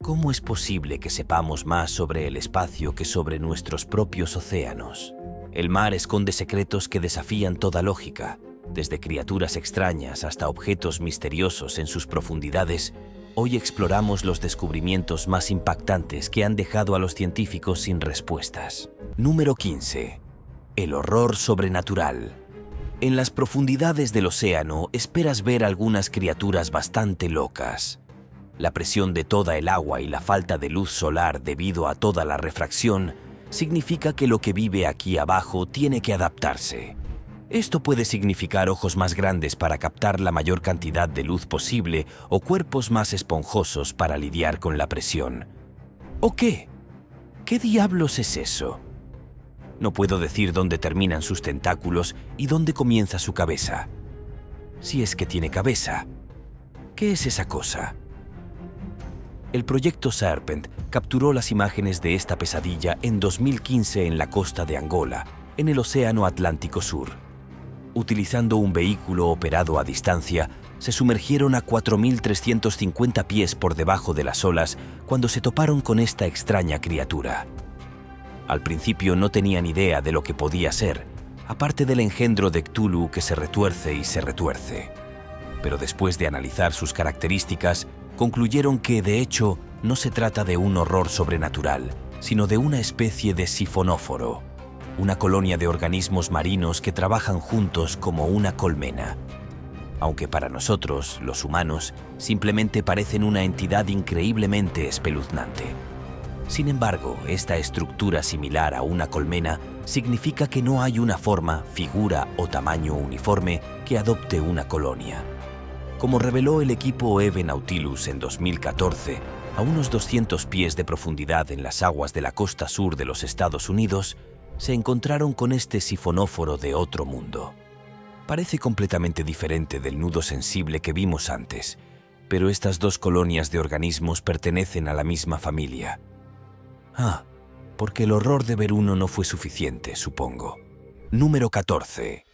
¿Cómo es posible que sepamos más sobre el espacio que sobre nuestros propios océanos? El mar esconde secretos que desafían toda lógica. Desde criaturas extrañas hasta objetos misteriosos en sus profundidades, hoy exploramos los descubrimientos más impactantes que han dejado a los científicos sin respuestas. Número 15. El horror sobrenatural. En las profundidades del océano esperas ver algunas criaturas bastante locas. La presión de toda el agua y la falta de luz solar debido a toda la refracción significa que lo que vive aquí abajo tiene que adaptarse. Esto puede significar ojos más grandes para captar la mayor cantidad de luz posible o cuerpos más esponjosos para lidiar con la presión. ¿O qué? ¿Qué diablos es eso? No puedo decir dónde terminan sus tentáculos y dónde comienza su cabeza. Si es que tiene cabeza. ¿Qué es esa cosa? El proyecto Serpent capturó las imágenes de esta pesadilla en 2015 en la costa de Angola, en el Océano Atlántico Sur. Utilizando un vehículo operado a distancia, se sumergieron a 4.350 pies por debajo de las olas cuando se toparon con esta extraña criatura. Al principio no tenían idea de lo que podía ser, aparte del engendro de Cthulhu que se retuerce y se retuerce. Pero después de analizar sus características, concluyeron que, de hecho, no se trata de un horror sobrenatural, sino de una especie de sifonóforo, una colonia de organismos marinos que trabajan juntos como una colmena. Aunque para nosotros, los humanos, simplemente parecen una entidad increíblemente espeluznante. Sin embargo, esta estructura similar a una colmena significa que no hay una forma, figura o tamaño uniforme que adopte una colonia. Como reveló el equipo EVE Nautilus en 2014, a unos 200 pies de profundidad en las aguas de la costa sur de los Estados Unidos, se encontraron con este sifonóforo de otro mundo. Parece completamente diferente del nudo sensible que vimos antes, pero estas dos colonias de organismos pertenecen a la misma familia. Porque el horror de ver uno no fue suficiente, supongo. Número 14.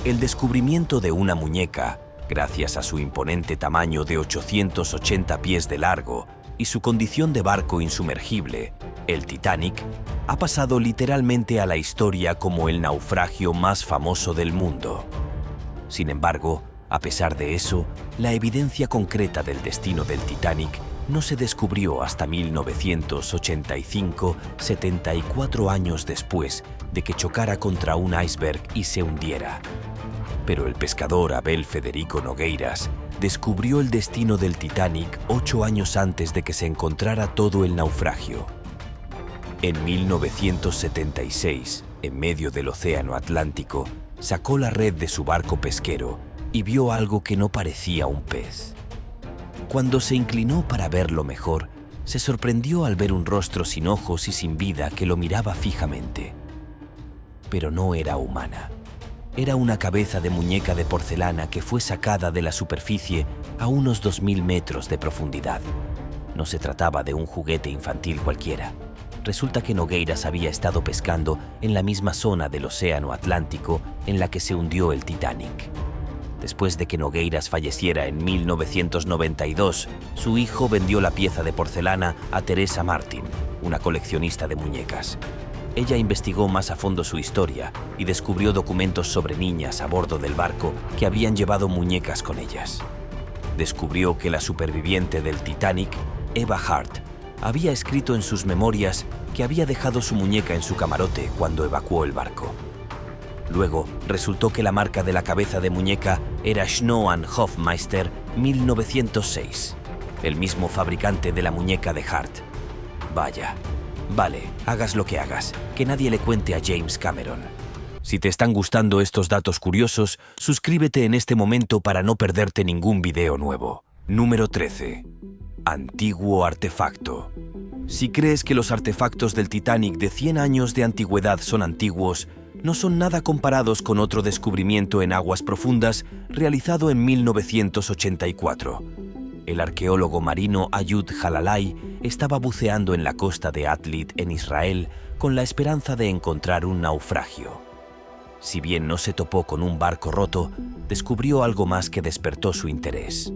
El descubrimiento de una muñeca, gracias a su imponente tamaño de 880 pies de largo y su condición de barco insumergible, el Titanic, ha pasado literalmente a la historia como el naufragio más famoso del mundo. Sin embargo, a pesar de eso, la evidencia concreta del destino del Titanic no se descubrió hasta 1985, 74 años después de que chocara contra un iceberg y se hundiera. Pero el pescador Abel Federico Nogueiras descubrió el destino del Titanic 8 años antes de que se encontrara todo el naufragio. En 1976, en medio del Océano Atlántico, sacó la red de su barco pesquero y vio algo que no parecía un pez. Cuando se inclinó para verlo mejor, se sorprendió al ver un rostro sin ojos y sin vida que lo miraba fijamente. Pero no era humana. Era una cabeza de muñeca de porcelana que fue sacada de la superficie a unos 2.000 metros de profundidad. No se trataba de un juguete infantil cualquiera. Resulta que Nogueiras había estado pescando en la misma zona del Océano Atlántico en la que se hundió el Titanic. Después de que Nogueiras falleciera en 1992, su hijo vendió la pieza de porcelana a Teresa Martin, una coleccionista de muñecas. Ella investigó más a fondo su historia y descubrió documentos sobre niñas a bordo del barco que habían llevado muñecas con ellas. Descubrió que la superviviente del Titanic, Eva Hart, había escrito en sus memorias que había dejado su muñeca en su camarote cuando evacuó el barco. Luego, resultó que la marca de la cabeza de muñeca era Schnoan Hofmeister 1906, el mismo fabricante de la muñeca de Hart. Vaya. Vale, hagas lo que hagas, que nadie le cuente a James Cameron. Si te están gustando estos datos curiosos, suscríbete en este momento para no perderte ningún video nuevo. Número 13. Antiguo artefacto. Si crees que los artefactos del Titanic de 100 años de antigüedad son antiguos, no son nada comparados con otro descubrimiento en aguas profundas realizado en 1984. El arqueólogo marino Ayud Jalalai estaba buceando en la costa de Atlit, en Israel, con la esperanza de encontrar un naufragio. Si bien no se topó con un barco roto, descubrió algo más que despertó su interés.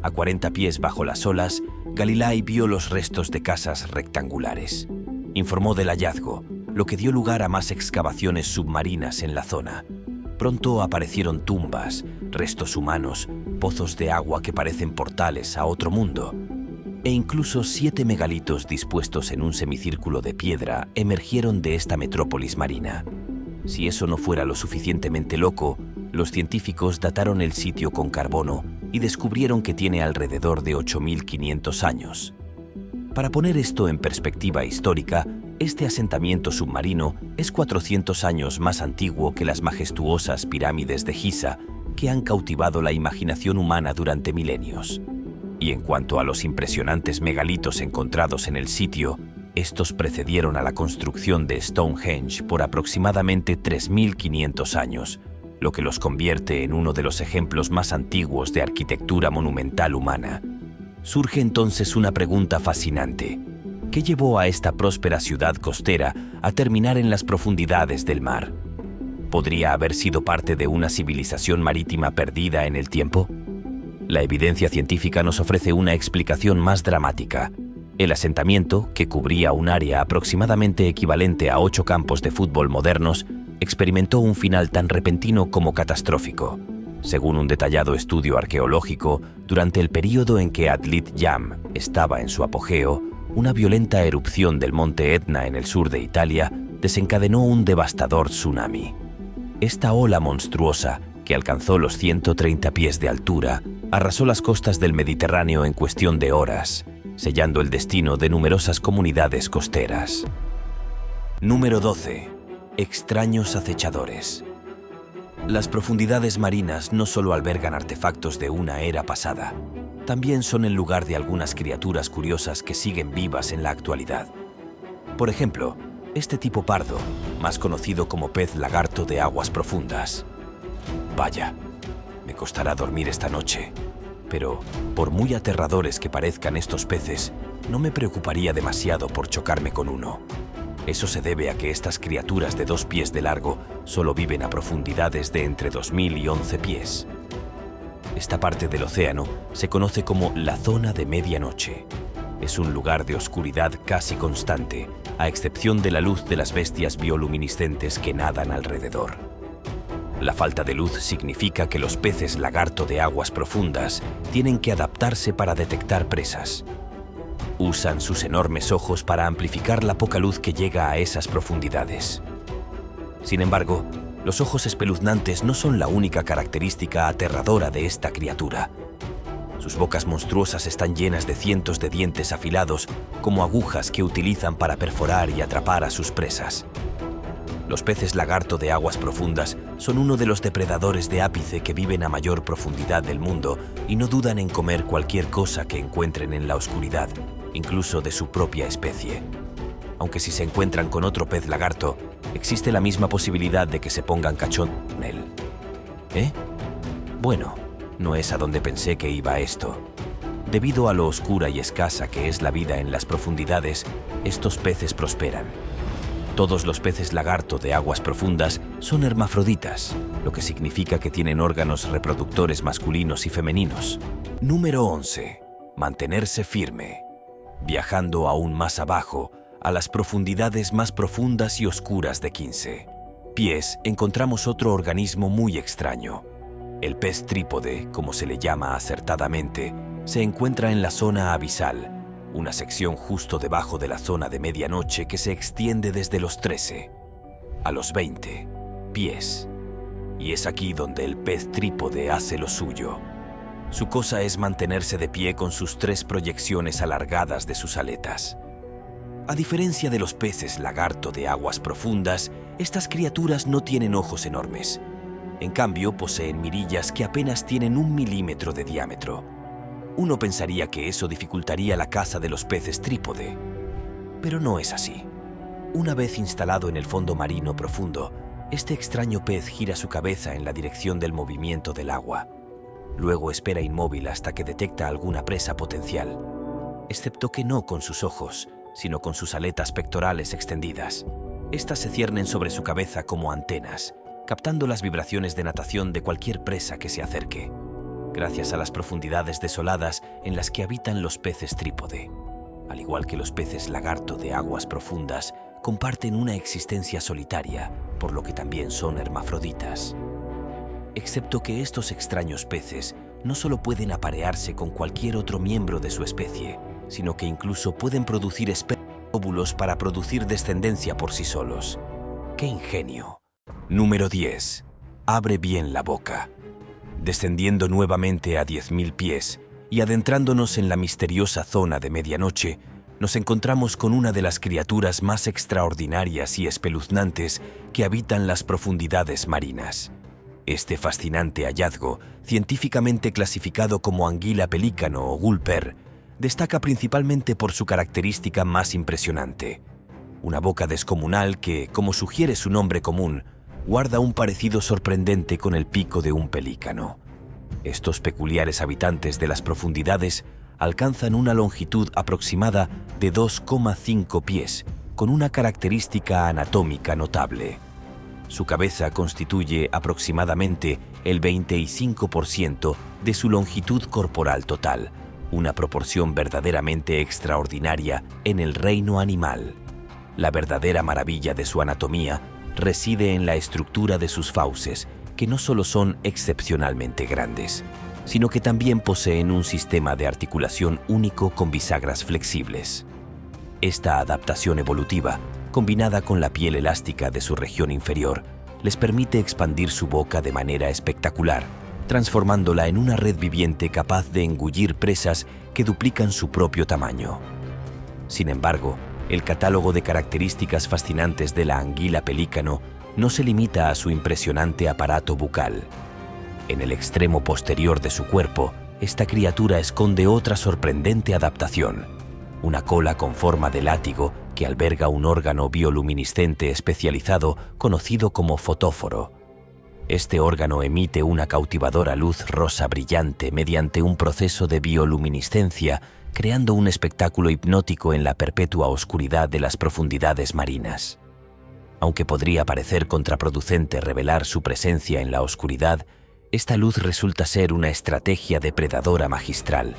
A 40 pies bajo las olas, Galilei vio los restos de casas rectangulares. Informó del hallazgo, lo que dio lugar a más excavaciones submarinas en la zona. Pronto aparecieron tumbas, restos humanos, pozos de agua que parecen portales a otro mundo, e incluso 7 megalitos dispuestos en un semicírculo de piedra emergieron de esta metrópolis marina. Si eso no fuera lo suficientemente loco, los científicos dataron el sitio con carbono y descubrieron que tiene alrededor de 8.500 años. Para poner esto en perspectiva histórica, este asentamiento submarino es 400 años más antiguo que las majestuosas pirámides de Giza, que han cautivado la imaginación humana durante milenios. Y en cuanto a los impresionantes megalitos encontrados en el sitio, estos precedieron a la construcción de Stonehenge por aproximadamente 3.500 años, lo que los convierte en uno de los ejemplos más antiguos de arquitectura monumental humana. Surge entonces una pregunta fascinante. ¿Qué llevó a esta próspera ciudad costera a terminar en las profundidades del mar? ¿Podría haber sido parte de una civilización marítima perdida en el tiempo? La evidencia científica nos ofrece una explicación más dramática. El asentamiento, que cubría un área aproximadamente equivalente a 8 campos de fútbol modernos, experimentó un final tan repentino como catastrófico. Según un detallado estudio arqueológico, durante el período en que Adlit Yam estaba en su apogeo, una violenta erupción del monte Etna en el sur de Italia desencadenó un devastador tsunami. Esta ola monstruosa, que alcanzó los 130 pies de altura, arrasó las costas del Mediterráneo en cuestión de horas, sellando el destino de numerosas comunidades costeras. Número 12. Extraños acechadores. Las profundidades marinas no solo albergan artefactos de una era pasada, también son el lugar de algunas criaturas curiosas que siguen vivas en la actualidad. Por ejemplo, este tipo pardo, más conocido como pez lagarto de aguas profundas. Vaya, me costará dormir esta noche, pero por muy aterradores que parezcan estos peces, no me preocuparía demasiado por chocarme con uno. Eso se debe a que estas criaturas de 2 pies de largo solo viven a profundidades de entre 2.000 y 11 pies. Esta parte del océano se conoce como la zona de medianoche. Es un lugar de oscuridad casi constante, a excepción de la luz de las bestias bioluminiscentes que nadan alrededor. La falta de luz significa que los peces lagarto de aguas profundas tienen que adaptarse para detectar presas. Usan sus enormes ojos para amplificar la poca luz que llega a esas profundidades. Sin embargo, los ojos espeluznantes no son la única característica aterradora de esta criatura. Sus bocas monstruosas están llenas de cientos de dientes afilados, como agujas que utilizan para perforar y atrapar a sus presas. Los peces lagarto de aguas profundas son uno de los depredadores de ápice que viven a mayor profundidad del mundo y no dudan en comer cualquier cosa que encuentren en la oscuridad, incluso de su propia especie. Aunque si se encuentran con otro pez lagarto, existe la misma posibilidad de que se pongan cachondos con él. ¿Eh? Bueno, no es a donde pensé que iba esto. Debido a lo oscura y escasa que es la vida en las profundidades, estos peces prosperan. Todos los peces lagarto de aguas profundas son hermafroditas, lo que significa que tienen órganos reproductores masculinos y femeninos. Número 11. Mantenerse firme. Viajando aún más abajo, a las profundidades más profundas y oscuras de 15 pies, encontramos otro organismo muy extraño. El pez trípode, como se le llama acertadamente, se encuentra en la zona abisal, una sección justo debajo de la zona de medianoche que se extiende desde los 13 a los 20 pies. Y es aquí donde el pez trípode hace lo suyo. Su cosa es mantenerse de pie con sus 3 proyecciones alargadas de sus aletas. A diferencia de los peces lagarto de aguas profundas, estas criaturas no tienen ojos enormes. En cambio, poseen mirillas que apenas tienen 1 milímetro de diámetro. Uno pensaría que eso dificultaría la caza de los peces trípode, pero no es así. Una vez instalado en el fondo marino profundo, este extraño pez gira su cabeza en la dirección del movimiento del agua. Luego espera inmóvil hasta que detecta alguna presa potencial, excepto que no con sus ojos, sino con sus aletas pectorales extendidas. Estas se ciernen sobre su cabeza como antenas, captando las vibraciones de natación de cualquier presa que se acerque. gracias a las profundidades desoladas en las que habitan los peces trípode. Al igual que los peces lagarto de aguas profundas, comparten una existencia solitaria, por lo que también son hermafroditas. Excepto que estos extraños peces no solo pueden aparearse con cualquier otro miembro de su especie, sino que incluso pueden producir óvulos para producir descendencia por sí solos. ¡Qué ingenio! Número 10. Abre bien la boca. Descendiendo nuevamente a 10.000 pies y adentrándonos en la misteriosa zona de medianoche, nos encontramos con una de las criaturas más extraordinarias y espeluznantes que habitan las profundidades marinas. Este fascinante hallazgo, científicamente clasificado como anguila pelícano o gulper, destaca principalmente por su característica más impresionante: una boca descomunal que, como sugiere su nombre común, guarda un parecido sorprendente con el pico de un pelícano. Estos peculiares habitantes de las profundidades alcanzan una longitud aproximada de 2,5 pies, con una característica anatómica notable. Su cabeza constituye aproximadamente el 25% de su longitud corporal total, una proporción verdaderamente extraordinaria en el reino animal. La verdadera maravilla de su anatomía reside en la estructura de sus fauces, que no solo son excepcionalmente grandes, sino que también poseen un sistema de articulación único con bisagras flexibles. Esta adaptación evolutiva, combinada con la piel elástica de su región inferior, les permite expandir su boca de manera espectacular, transformándola en una red viviente capaz de engullir presas que duplican su propio tamaño. Sin embargo, el catálogo de características fascinantes de la anguila pelícano no se limita a su impresionante aparato bucal. En el extremo posterior de su cuerpo, esta criatura esconde otra sorprendente adaptación: una cola con forma de látigo que alberga un órgano bioluminiscente especializado conocido como fotóforo. Este órgano emite una cautivadora luz rosa brillante mediante un proceso de bioluminiscencia, creando un espectáculo hipnótico en la perpetua oscuridad de las profundidades marinas. Aunque podría parecer contraproducente revelar su presencia en la oscuridad, esta luz resulta ser una estrategia depredadora magistral,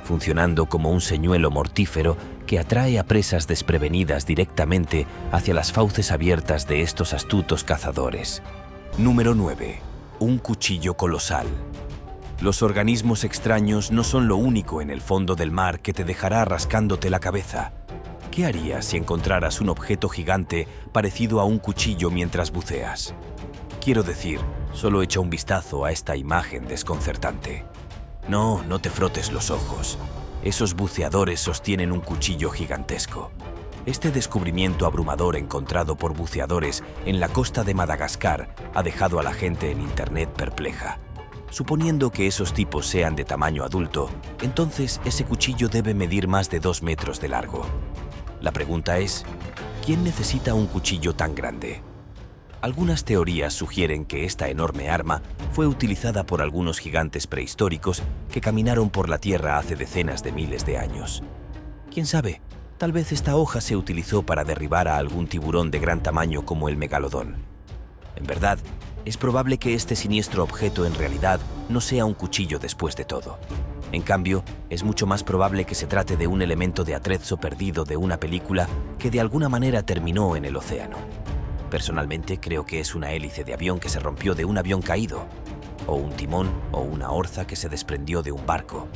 funcionando como un señuelo mortífero que atrae a presas desprevenidas directamente hacia las fauces abiertas de estos astutos cazadores. Número 9. Un cuchillo colosal. Los organismos extraños no son lo único en el fondo del mar que te dejará rascándote la cabeza. ¿Qué harías si encontraras un objeto gigante parecido a un cuchillo mientras buceas? Quiero decir, solo echa un vistazo a esta imagen desconcertante. No te frotes los ojos. Esos buceadores sostienen un cuchillo gigantesco. Este descubrimiento abrumador encontrado por buceadores en la costa de Madagascar ha dejado a la gente en Internet perpleja. Suponiendo que esos tipos sean de tamaño adulto, entonces ese cuchillo debe medir más de 2 metros de largo. La pregunta es, ¿quién necesita un cuchillo tan grande? Algunas teorías sugieren que esta enorme arma fue utilizada por algunos gigantes prehistóricos que caminaron por la Tierra hace decenas de miles de años. ¿Quién sabe? Tal vez esta hoja se utilizó para derribar a algún tiburón de gran tamaño como el megalodón. En verdad, es probable que este siniestro objeto en realidad no sea un cuchillo después de todo. En cambio, es mucho más probable que se trate de un elemento de atrezzo perdido de una película que de alguna manera terminó en el océano. Personalmente creo que es una hélice de avión que se rompió de un avión caído, o un timón o una orza que se desprendió de un barco.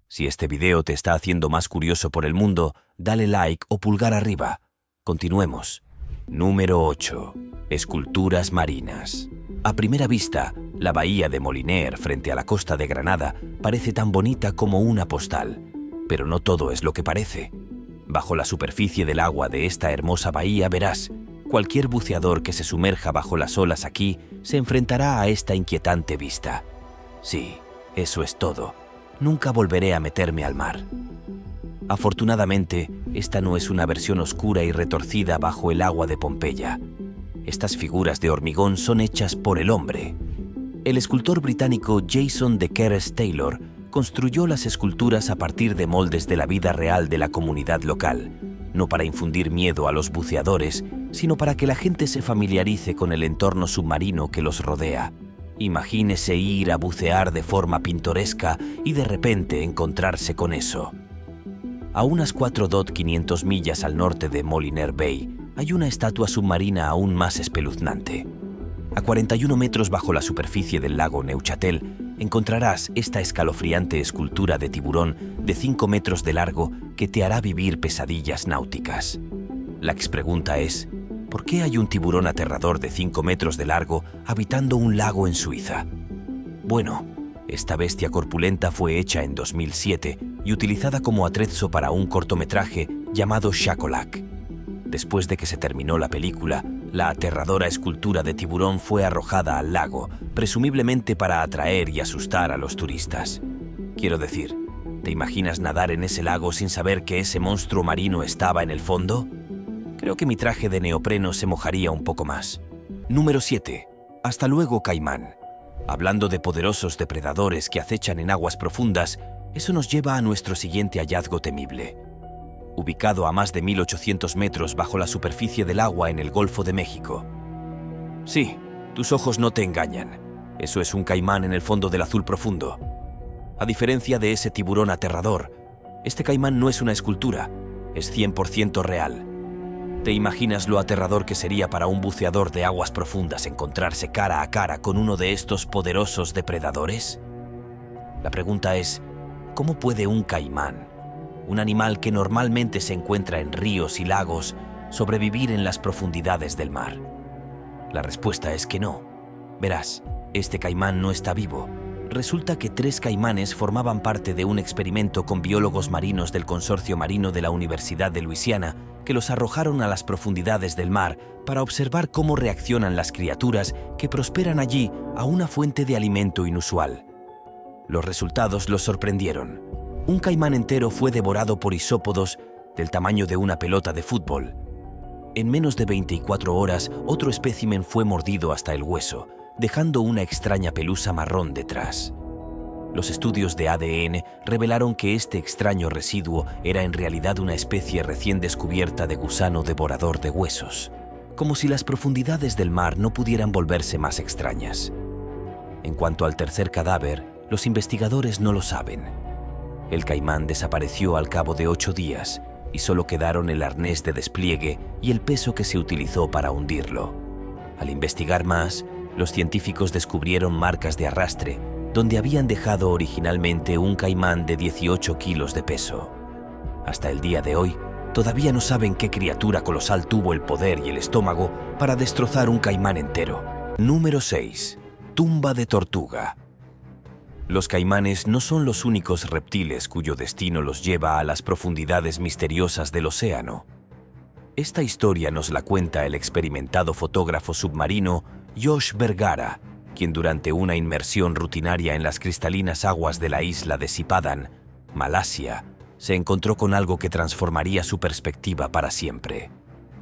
Si este video te está haciendo más curioso por el mundo, dale like o pulgar arriba. Continuemos. Número 8. Esculturas marinas. A primera vista, la bahía de Moliner frente a la costa de Granada parece tan bonita como una postal, pero no todo es lo que parece. Bajo la superficie del agua de esta hermosa bahía verás, cualquier buceador que se sumerja bajo las olas aquí se enfrentará a esta inquietante vista. Sí, eso es todo. Nunca volveré a meterme al mar. Afortunadamente, esta no es una versión oscura y retorcida bajo el agua de Pompeya. Estas figuras de hormigón son hechas por el hombre. El escultor británico Jason de Keres Taylor construyó las esculturas a partir de moldes de la vida real de la comunidad local, no para infundir miedo a los buceadores, sino para que la gente se familiarice con el entorno submarino que los rodea. Imagínese ir a bucear de forma pintoresca y de repente encontrarse con eso. A unas 4,500 millas al norte de Moliner Bay hay una estatua submarina aún más espeluznante. A 41 metros bajo la superficie del lago Neuchâtel encontrarás esta escalofriante escultura de tiburón de 5 metros de largo que te hará vivir pesadillas náuticas. La expregunta es, ¿por qué hay un tiburón aterrador de 5 metros de largo habitando un lago en Suiza? Bueno, esta bestia corpulenta fue hecha en 2007 y utilizada como atrezzo para un cortometraje llamado Shakolak. Después de que se terminó la película, la aterradora escultura de tiburón fue arrojada al lago, presumiblemente para atraer y asustar a los turistas. Quiero decir, ¿te imaginas nadar en ese lago sin saber que ese monstruo marino estaba en el fondo? Creo que mi traje de neopreno se mojaría un poco más. Número 7. Hasta luego, caimán. Hablando de poderosos depredadores que acechan en aguas profundas, eso nos lleva a nuestro siguiente hallazgo temible. Ubicado a más de 1800 metros bajo la superficie del agua en el Golfo de México. Sí, tus ojos no te engañan. Eso es un caimán en el fondo del azul profundo. A diferencia de ese tiburón aterrador, este caimán no es una escultura, es 100% real. ¿Te imaginas lo aterrador que sería para un buceador de aguas profundas encontrarse cara a cara con uno de estos poderosos depredadores? La pregunta es, ¿cómo puede un caimán, un animal que normalmente se encuentra en ríos y lagos, sobrevivir en las profundidades del mar? La respuesta es que no. Verás, este caimán no está vivo. Resulta que 3 caimanes formaban parte de un experimento con biólogos marinos del Consorcio Marino de la Universidad de Luisiana que los arrojaron a las profundidades del mar para observar cómo reaccionan las criaturas que prosperan allí a una fuente de alimento inusual. Los resultados los sorprendieron. Un caimán entero fue devorado por isópodos del tamaño de una pelota de fútbol. En menos de 24 horas, otro espécimen fue mordido hasta el hueso, dejando una extraña pelusa marrón detrás. Los estudios de ADN revelaron que este extraño residuo era en realidad una especie recién descubierta de gusano devorador de huesos, como si las profundidades del mar no pudieran volverse más extrañas. En cuanto al tercer cadáver, los investigadores no lo saben. El caimán desapareció al cabo de 8 días y solo quedaron el arnés de despliegue y el peso que se utilizó para hundirlo. Al investigar más, los científicos descubrieron marcas de arrastre donde habían dejado originalmente un caimán de 18 kilos de peso. Hasta el día de hoy, todavía no saben qué criatura colosal tuvo el poder y el estómago para destrozar un caimán entero. Número 6. Tumba de tortuga. Los caimanes no son los únicos reptiles cuyo destino los lleva a las profundidades misteriosas del océano. Esta historia nos la cuenta el experimentado fotógrafo submarino Josh Vergara, quien durante una inmersión rutinaria en las cristalinas aguas de la isla de Sipadan, Malasia, se encontró con algo que transformaría su perspectiva para siempre.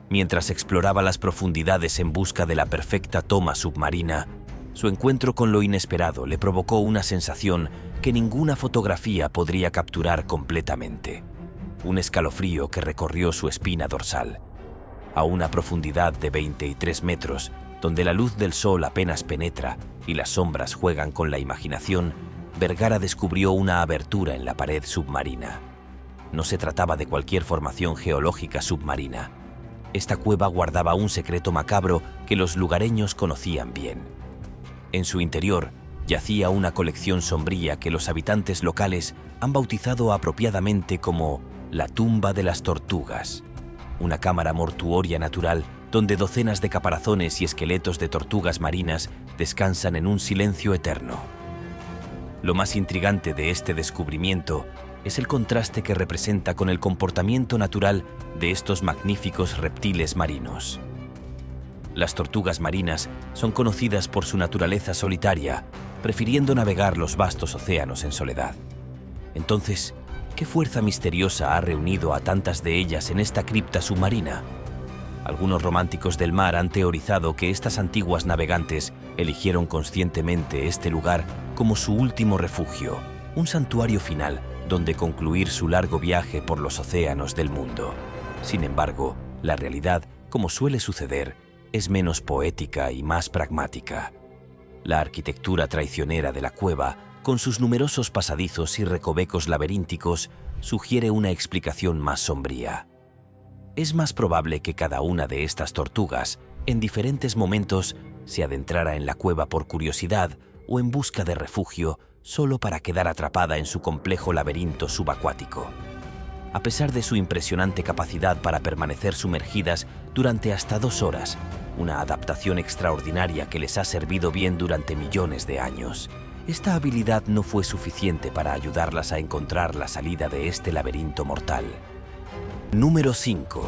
Mientras exploraba las profundidades en busca de la perfecta toma submarina, su encuentro con lo inesperado le provocó una sensación que ninguna fotografía podría capturar completamente. Un escalofrío que recorrió su espina dorsal. A una profundidad de 23 metros, donde la luz del sol apenas penetra y las sombras juegan con la imaginación, Vergara descubrió una abertura en la pared submarina. No se trataba de cualquier formación geológica submarina. Esta cueva guardaba un secreto macabro que los lugareños conocían bien. En su interior yacía una colección sombría que los habitantes locales han bautizado apropiadamente como la tumba de las tortugas, una cámara mortuoria natural donde docenas de caparazones y esqueletos de tortugas marinas descansan en un silencio eterno. Lo más intrigante de este descubrimiento es el contraste que representa con el comportamiento natural de estos magníficos reptiles marinos. Las tortugas marinas son conocidas por su naturaleza solitaria, prefiriendo navegar los vastos océanos en soledad. Entonces, ¿qué fuerza misteriosa ha reunido a tantas de ellas en esta cripta submarina? Algunos románticos del mar han teorizado que estas antiguas navegantes eligieron conscientemente este lugar como su último refugio, un santuario final donde concluir su largo viaje por los océanos del mundo. Sin embargo, la realidad, como suele suceder, es menos poética y más pragmática. La arquitectura traicionera de la cueva, con sus numerosos pasadizos y recovecos laberínticos, sugiere una explicación más sombría. Es más probable que cada una de estas tortugas, en diferentes momentos, se adentrara en la cueva por curiosidad o en busca de refugio, solo para quedar atrapada en su complejo laberinto subacuático. A pesar de su impresionante capacidad para permanecer sumergidas durante hasta 2 horas, una adaptación extraordinaria que les ha servido bien durante millones de años, esta habilidad no fue suficiente para ayudarlas a encontrar la salida de este laberinto mortal. Número 5.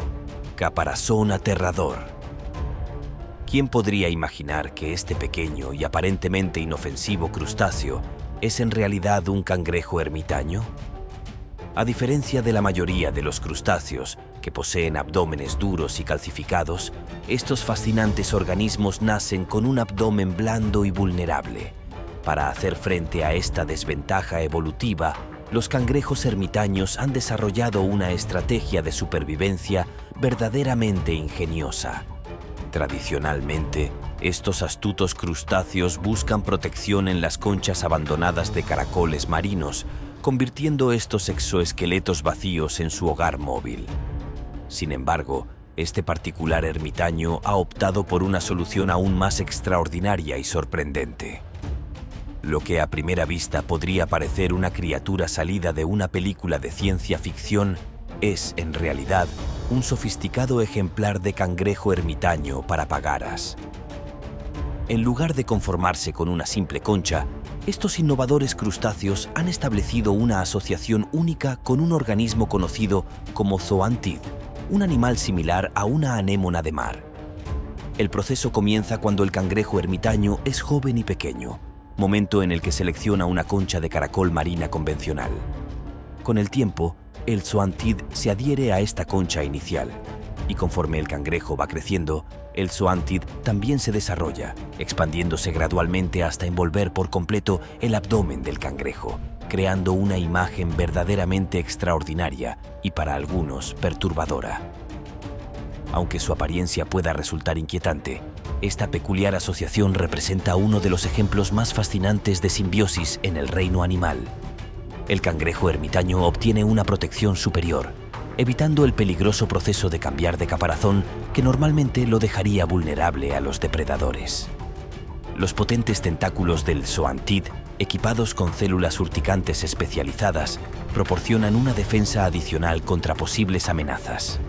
Caparazón aterrador. ¿Quién podría imaginar que este pequeño y aparentemente inofensivo crustáceo es en realidad un cangrejo ermitaño? A diferencia de la mayoría de los crustáceos, que poseen abdómenes duros y calcificados, estos fascinantes organismos nacen con un abdomen blando y vulnerable. Para hacer frente a esta desventaja evolutiva, los cangrejos ermitaños han desarrollado una estrategia de supervivencia verdaderamente ingeniosa. Tradicionalmente, estos astutos crustáceos buscan protección en las conchas abandonadas de caracoles marinos, convirtiendo estos exoesqueletos vacíos en su hogar móvil. Sin embargo, este particular ermitaño ha optado por una solución aún más extraordinaria y sorprendente. Lo que a primera vista podría parecer una criatura salida de una película de ciencia ficción es, en realidad, un sofisticado ejemplar de cangrejo ermitaño para pagaras. En lugar de conformarse con una simple concha, estos innovadores crustáceos han establecido una asociación única con un organismo conocido como zoantid, un animal similar a una anémona de mar. El proceso comienza cuando el cangrejo ermitaño es joven y pequeño, momento en el que selecciona una concha de caracol marina convencional. Con el tiempo, el zoantid se adhiere a esta concha inicial, y conforme el cangrejo va creciendo, el zoantid también se desarrolla, expandiéndose gradualmente hasta envolver por completo el abdomen del cangrejo, creando una imagen verdaderamente extraordinaria y para algunos perturbadora. Aunque su apariencia pueda resultar inquietante, esta peculiar asociación representa uno de los ejemplos más fascinantes de simbiosis en el reino animal. El cangrejo ermitaño obtiene una protección superior, evitando el peligroso proceso de cambiar de caparazón que normalmente lo dejaría vulnerable a los depredadores. Los potentes tentáculos del zoantid, equipados con células urticantes especializadas, proporcionan una defensa adicional contra posibles amenazas.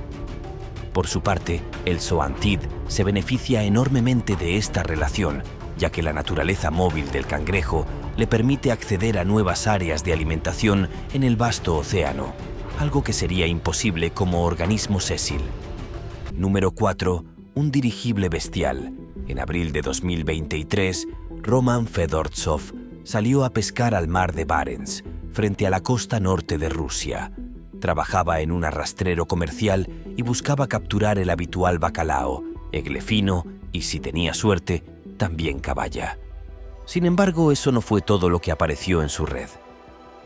Por su parte, el zoantid se beneficia enormemente de esta relación, ya que la naturaleza móvil del cangrejo le permite acceder a nuevas áreas de alimentación en el vasto océano, algo que sería imposible como organismo sésil. Número 4. Un dirigible bestial. En abril de 2023, Roman Fedortsov salió a pescar al mar de Barents, frente a la costa norte de Rusia. Trabajaba en un arrastrero comercial y buscaba capturar el habitual bacalao, egle fino y, si tenía suerte, también caballa. Sin embargo, eso no fue todo lo que apareció en su red.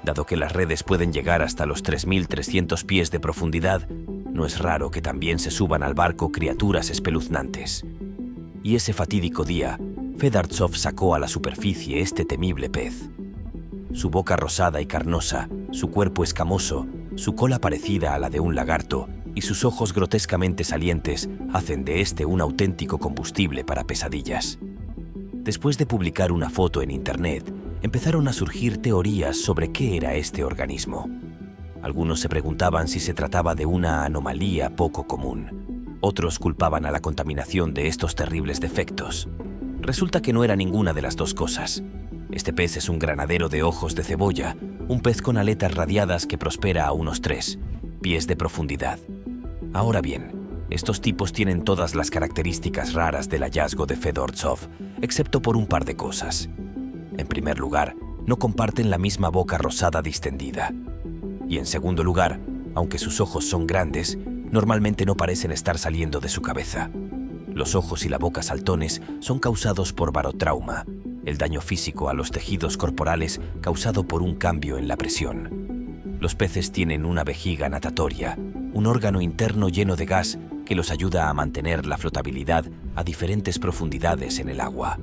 Dado que las redes pueden llegar hasta los 3.300 pies de profundidad, no es raro que también se suban al barco criaturas espeluznantes. Y ese fatídico día, Fedortsov sacó a la superficie este temible pez. Su boca rosada y carnosa, su cuerpo escamoso, su cola parecida a la de un lagarto y sus ojos grotescamente salientes hacen de este un auténtico combustible para pesadillas. Después de publicar una foto en internet, empezaron a surgir teorías sobre qué era este organismo. Algunos se preguntaban si se trataba de una anomalía poco común. Otros culpaban a la contaminación de estos terribles defectos. Resulta que no era ninguna de las dos cosas. Este pez es un granadero de ojos de cebolla, un pez con aletas radiadas que prospera a unos 3 pies de profundidad. Ahora bien, estos tipos tienen todas las características raras del hallazgo de Fedortsov, excepto por un par de cosas. En primer lugar, no comparten la misma boca rosada distendida. Y en segundo lugar, aunque sus ojos son grandes, normalmente no parecen estar saliendo de su cabeza. Los ojos y la boca saltones son causados por barotrauma, el daño físico a los tejidos corporales causado por un cambio en la presión. Los peces tienen una vejiga natatoria, un órgano interno lleno de gas que los ayuda a mantener la flotabilidad a diferentes profundidades en el agua.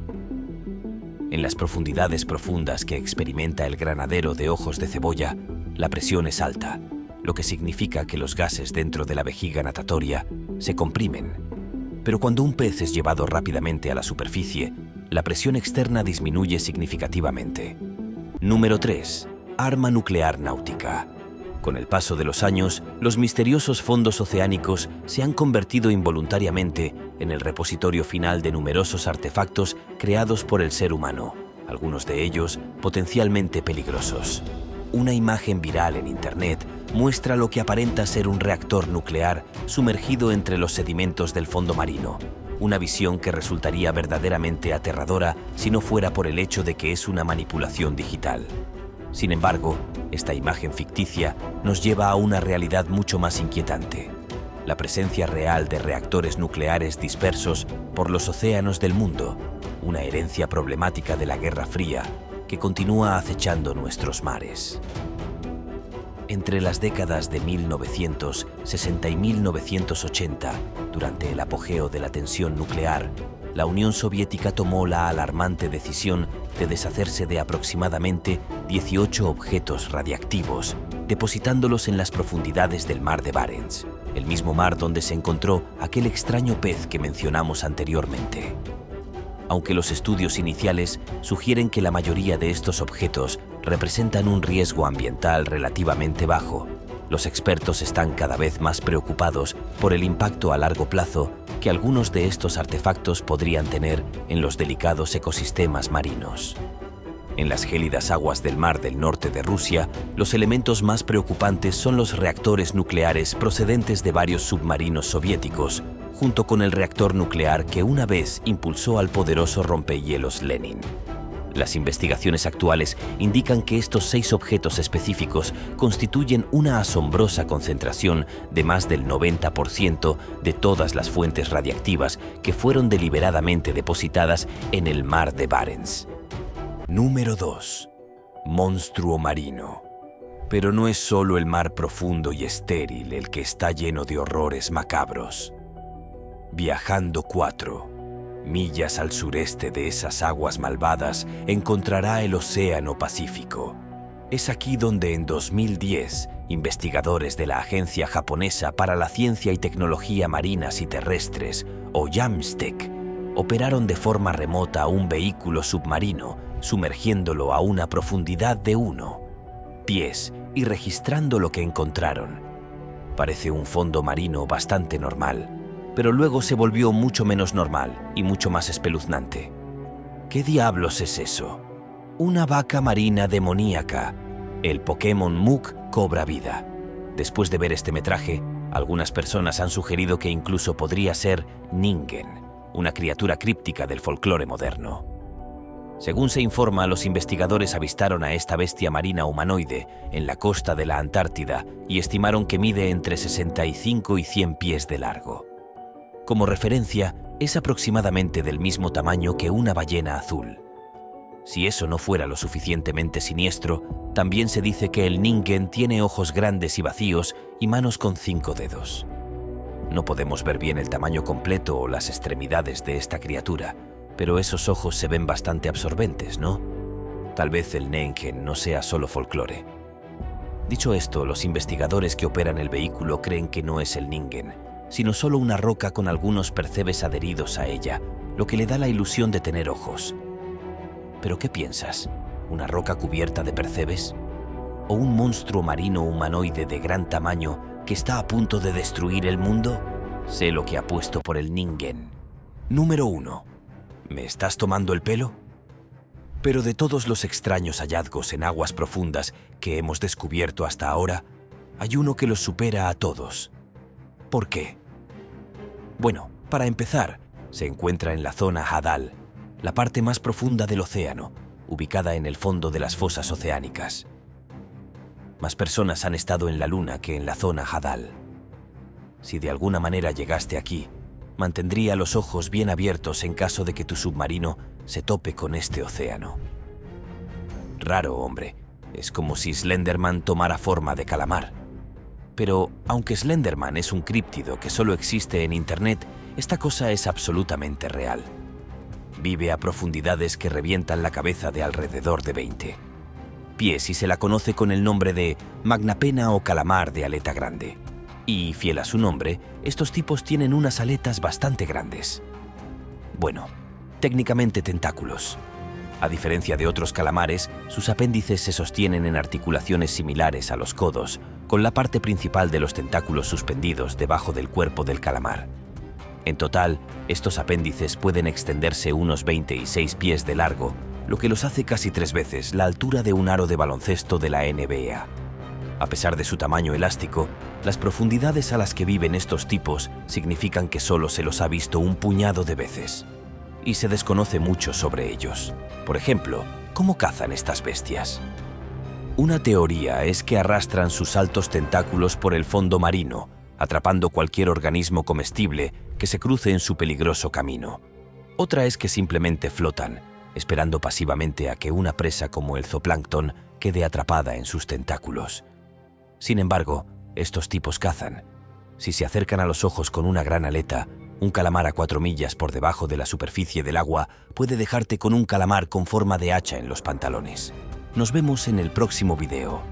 En las profundidades profundas que experimenta el granadero de ojos de cebolla, la presión es alta, lo que significa que los gases dentro de la vejiga natatoria se comprimen. Pero cuando un pez es llevado rápidamente a la superficie, la presión externa disminuye significativamente. Número 3. Arma nuclear náutica. Con el paso de los años, los misteriosos fondos oceánicos se han convertido involuntariamente en el repositorio final de numerosos artefactos creados por el ser humano, algunos de ellos potencialmente peligrosos. Una imagen viral en Internet muestra lo que aparenta ser un reactor nuclear sumergido entre los sedimentos del fondo marino, una visión que resultaría verdaderamente aterradora si no fuera por el hecho de que es una manipulación digital. Sin embargo, esta imagen ficticia nos lleva a una realidad mucho más inquietante: la presencia real de reactores nucleares dispersos por los océanos del mundo, una herencia problemática de la Guerra Fría que continúa acechando nuestros mares. Entre las décadas de 1960 y 1980, durante el apogeo de la tensión nuclear, la Unión Soviética tomó la alarmante decisión de deshacerse de aproximadamente 18 objetos radiactivos, depositándolos en las profundidades del mar de Barents, el mismo mar donde se encontró aquel extraño pez que mencionamos anteriormente. Aunque los estudios iniciales sugieren que la mayoría de estos objetos representan un riesgo ambiental relativamente bajo, los expertos están cada vez más preocupados por el impacto a largo plazo que algunos de estos artefactos podrían tener en los delicados ecosistemas marinos. En las gélidas aguas del Mar del Norte de Rusia, los elementos más preocupantes son los reactores nucleares procedentes de varios submarinos soviéticos, junto con el reactor nuclear que una vez impulsó al poderoso rompehielos Lenin. Las investigaciones actuales indican que estos 6 objetos específicos constituyen una asombrosa concentración de más del 90% de todas las fuentes radiactivas que fueron deliberadamente depositadas en el mar de Barents. Número 2. Monstruo marino. Pero no es solo el mar profundo y estéril el que está lleno de horrores macabros. Viajando 4 millas al sureste de esas aguas malvadas, encontrará el Océano Pacífico. Es aquí donde en 2010, investigadores de la Agencia Japonesa para la Ciencia y Tecnología Marinas y Terrestres, o JAMSTEC, operaron de forma remota un vehículo submarino, sumergiéndolo a una profundidad de 1 pies y registrando lo que encontraron. Parece un fondo marino bastante normal, pero luego se volvió mucho menos normal y mucho más espeluznante. ¿Qué diablos es eso? Una vaca marina demoníaca. El Pokémon Muk cobra vida. Después de ver este metraje, algunas personas han sugerido que incluso podría ser Ningen, una criatura críptica del folclore moderno. Según se informa, los investigadores avistaron a esta bestia marina humanoide en la costa de la Antártida y estimaron que mide entre 65 y 100 pies de largo. Como referencia, es aproximadamente del mismo tamaño que una ballena azul. Si eso no fuera lo suficientemente siniestro, también se dice que el Ningen tiene ojos grandes y vacíos y manos con 5 dedos. No podemos ver bien el tamaño completo o las extremidades de esta criatura, pero esos ojos se ven bastante absorbentes, ¿no? Tal vez el Ningen no sea solo folclore. Dicho esto, los investigadores que operan el vehículo creen que no es el Ningen, sino solo una roca con algunos percebes adheridos a ella, lo que le da la ilusión de tener ojos. ¿Pero qué piensas? ¿Una roca cubierta de percebes? ¿O un monstruo marino humanoide de gran tamaño que está a punto de destruir el mundo? Sé lo que apuesto por el Ningen. Número 1. ¿Me estás tomando el pelo? Pero de todos los extraños hallazgos en aguas profundas que hemos descubierto hasta ahora, hay uno que los supera a todos. ¿Por qué? Bueno, para empezar, se encuentra en la zona Hadal, la parte más profunda del océano, ubicada en el fondo de las fosas oceánicas. Más personas han estado en la Luna que en la zona Hadal. Si de alguna manera llegaste aquí, mantendría los ojos bien abiertos en caso de que tu submarino se tope con este océano. Raro, hombre. Es como si Slenderman tomara forma de calamar. Pero, aunque Slenderman es un críptido que solo existe en Internet, esta cosa es absolutamente real. Vive a profundidades que revientan la cabeza de alrededor de 20 pies y se la conoce con el nombre de magnapena o calamar de aleta grande. Y, fiel a su nombre, estos tipos tienen unas aletas bastante grandes. Bueno, técnicamente tentáculos. A diferencia de otros calamares, sus apéndices se sostienen en articulaciones similares a los codos, con la parte principal de los tentáculos suspendidos debajo del cuerpo del calamar. En total, estos apéndices pueden extenderse unos 26 pies de largo, lo que los hace casi 3 veces la altura de un aro de baloncesto de la NBA. A pesar de su tamaño elástico, las profundidades a las que viven estos tipos significan que solo se los ha visto un puñado de veces. Y se desconoce mucho sobre ellos. Por ejemplo, ¿cómo cazan estas bestias? Una teoría es que arrastran sus altos tentáculos por el fondo marino, atrapando cualquier organismo comestible que se cruce en su peligroso camino. Otra es que simplemente flotan, esperando pasivamente a que una presa como el zooplancton quede atrapada en sus tentáculos. Sin embargo, estos tipos cazan. Si se acercan a los ojos con una gran aleta, un calamar a 4 millas por debajo de la superficie del agua puede dejarte con un calamar con forma de hacha en los pantalones. Nos vemos en el próximo video.